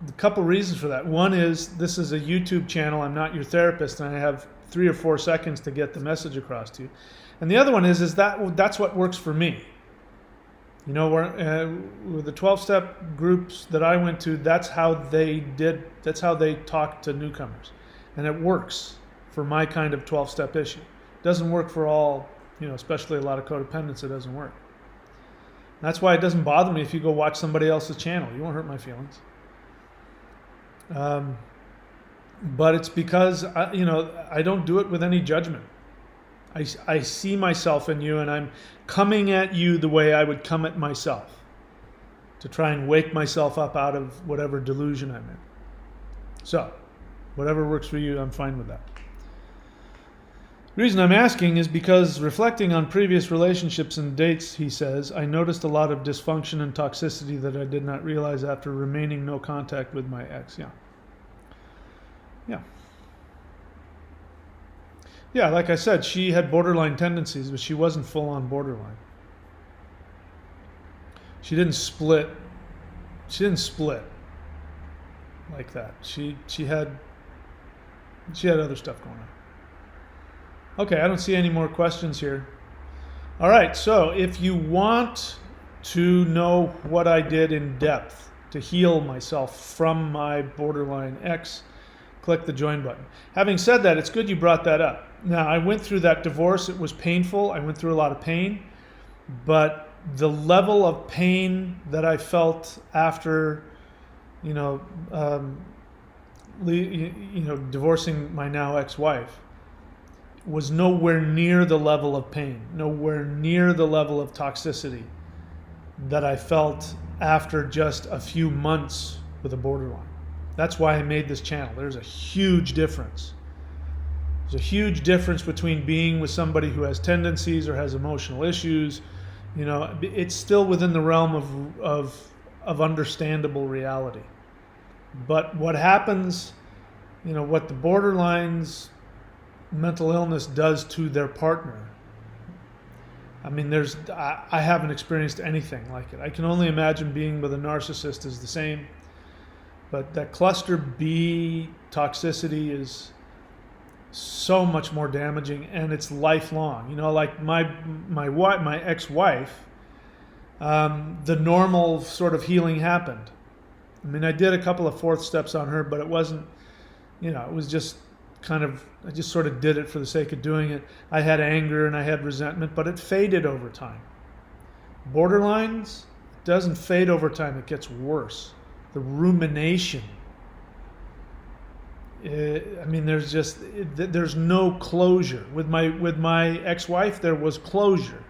A couple reasons for that. One is this is a YouTube channel. I'm not your therapist, and I have 3 or 4 seconds to get the message across to you. And the other one is that's what works for me. With the 12-step groups that I went to, that's how they talked to newcomers. And it works for my kind of 12-step issue. It doesn't work for all, especially a lot of codependents, it doesn't work. And that's why it doesn't bother me if you go watch somebody else's channel. You won't hurt my feelings. But it's because, I don't do it with any judgment. I see myself in you, and I'm coming at you the way I would come at myself to try and wake myself up out of whatever delusion I'm in. So, whatever works for you, I'm fine with that. The reason I'm asking is because reflecting on previous relationships and dates, he says, I noticed a lot of dysfunction and toxicity that I did not realize after remaining no contact with my ex. Yeah, like I said, she had borderline tendencies, but she wasn't full on borderline. She didn't split like that. She had other stuff going on. Okay, I don't see any more questions here. All right, so if you want to know what I did in depth to heal myself from my borderline ex, click the join button. Having said that, it's good you brought that up. Now, I went through that divorce. It was painful. I went through a lot of pain. But the level of pain that I felt after, divorcing my now ex-wife was nowhere near the level of pain, nowhere near the level of toxicity that I felt after just a few months with a borderline. That's why I made this channel. There's a huge difference. There's a huge difference between being with somebody who has tendencies or has emotional issues. It's still within the realm of understandable reality. But what happens, what the borderlines mental illness does to their partner, I haven't experienced anything like it. I can only imagine being with a narcissist is the same. But that cluster B toxicity is so much more damaging, and it's lifelong. Like my ex-wife, the normal sort of healing happened. I did a couple of 4th steps on her, but it wasn't, it was just I just sort of did it for the sake of doing it. I had anger and I had resentment, but it faded over time. Borderlines, it doesn't fade over time, it gets worse. The rumination, there's no closure. With my ex-wife, there was closure.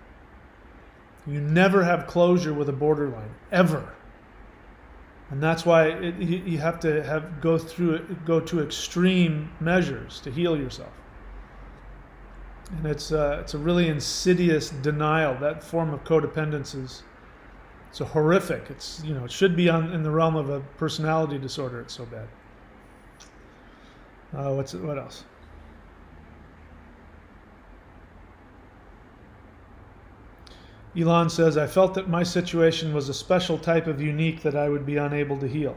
You never have closure with a borderline, ever. And that's why you have to go to extreme measures to heal yourself. And it's a really insidious denial. That form of codependence it's a horrific. It should be in the realm of a personality disorder. It's so bad. What else? Elon says, I felt that my situation was a special type of unique that I would be unable to heal.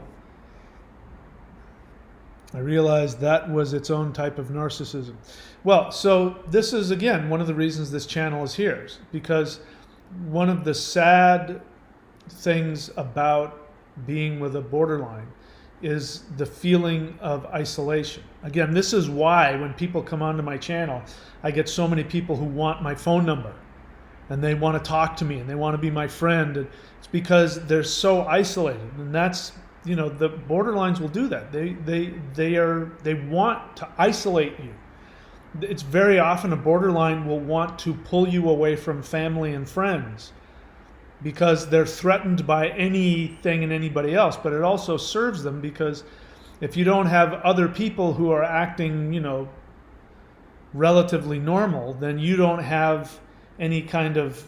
I realized that was its own type of narcissism. Well, so this is, again, one of the reasons this channel is here, because one of the sad things about being with a borderline is the feeling of isolation. Again, this is why when people come onto my channel, I get so many people who want my phone number and they want to talk to me and they want to be my friend. And it's because they're so isolated, and that's, the borderlines will do that. They want to isolate you. It's very often a borderline will want to pull you away from family and friends because they're threatened by anything and anybody else. But it also serves them, because if you don't have other people who are acting, relatively normal, then you don't have any kind of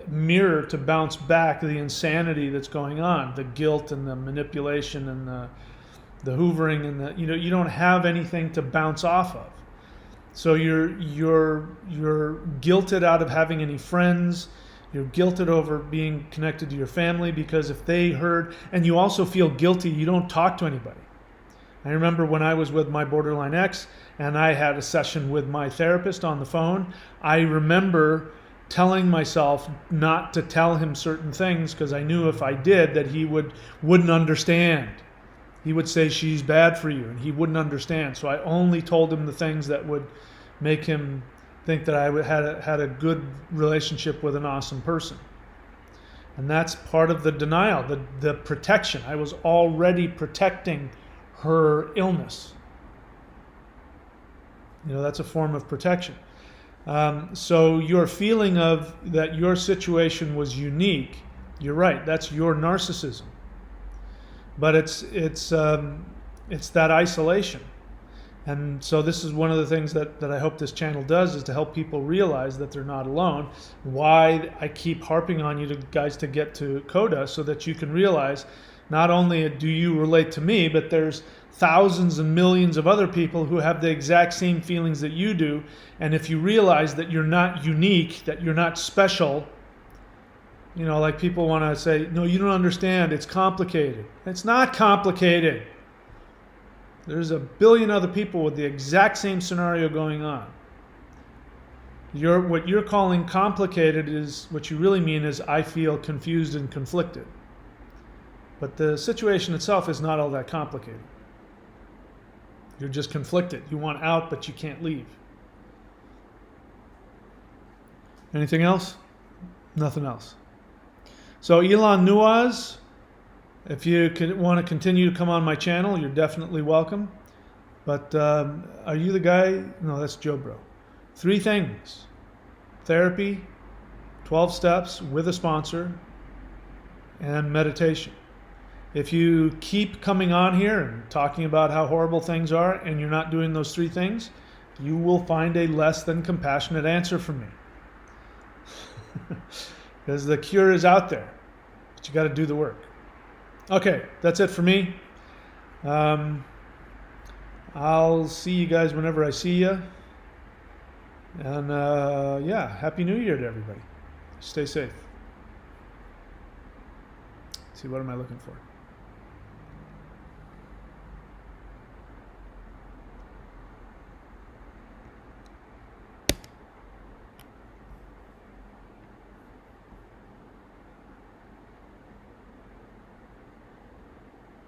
mirror to bounce back the insanity that's going on, the guilt and the manipulation and the hoovering and you don't have anything to bounce off of. So you're guilted out of having any friends. You're guilted over being connected to your family, because if they heard, and you also feel guilty, you don't talk to anybody. I remember when I was with my borderline ex and I had a session with my therapist on the phone, I remember telling myself not to tell him certain things, because I knew if I did that he wouldn't understand. He would say she's bad for you, and he wouldn't understand. So I only told him the things that would make him think that I had a good relationship with an awesome person. And that's part of the denial, the protection. I was already protecting her illness. That's a form of protection. So your feeling of that your situation was unique, you're right, that's your narcissism. But it's that isolation. And so this is one of the things that I hope this channel does, is to help people realize that they're not alone. Why I keep harping on you guys to get to CODA, so that you can realize not only do you relate to me, but there's thousands and millions of other people who have the exact same feelings that you do. And if you realize that you're not unique, that you're not special, like people want to say, no, you don't understand, it's complicated. It's not complicated. There's a billion other people with the exact same scenario going on. What you're calling complicated is, what you really mean is, I feel confused and conflicted. But the situation itself is not all that complicated. You're just conflicted. You want out, but you can't leave. Anything else? Nothing else. So Elon Nuaz, if you want to continue to come on my channel, you're definitely welcome. But are you the guy? No, that's Joe Bro. 3 things: therapy, 12 steps with a sponsor, and meditation. If you keep coming on here and talking about how horrible things are, and you're not doing those 3 things, you will find a less than compassionate answer from me. Because the cure is out there, but you got to do the work. Okay, that's it for me. I'll see you guys whenever I see you. And yeah, Happy New Year to everybody. Stay safe. Let's see, what am I looking for?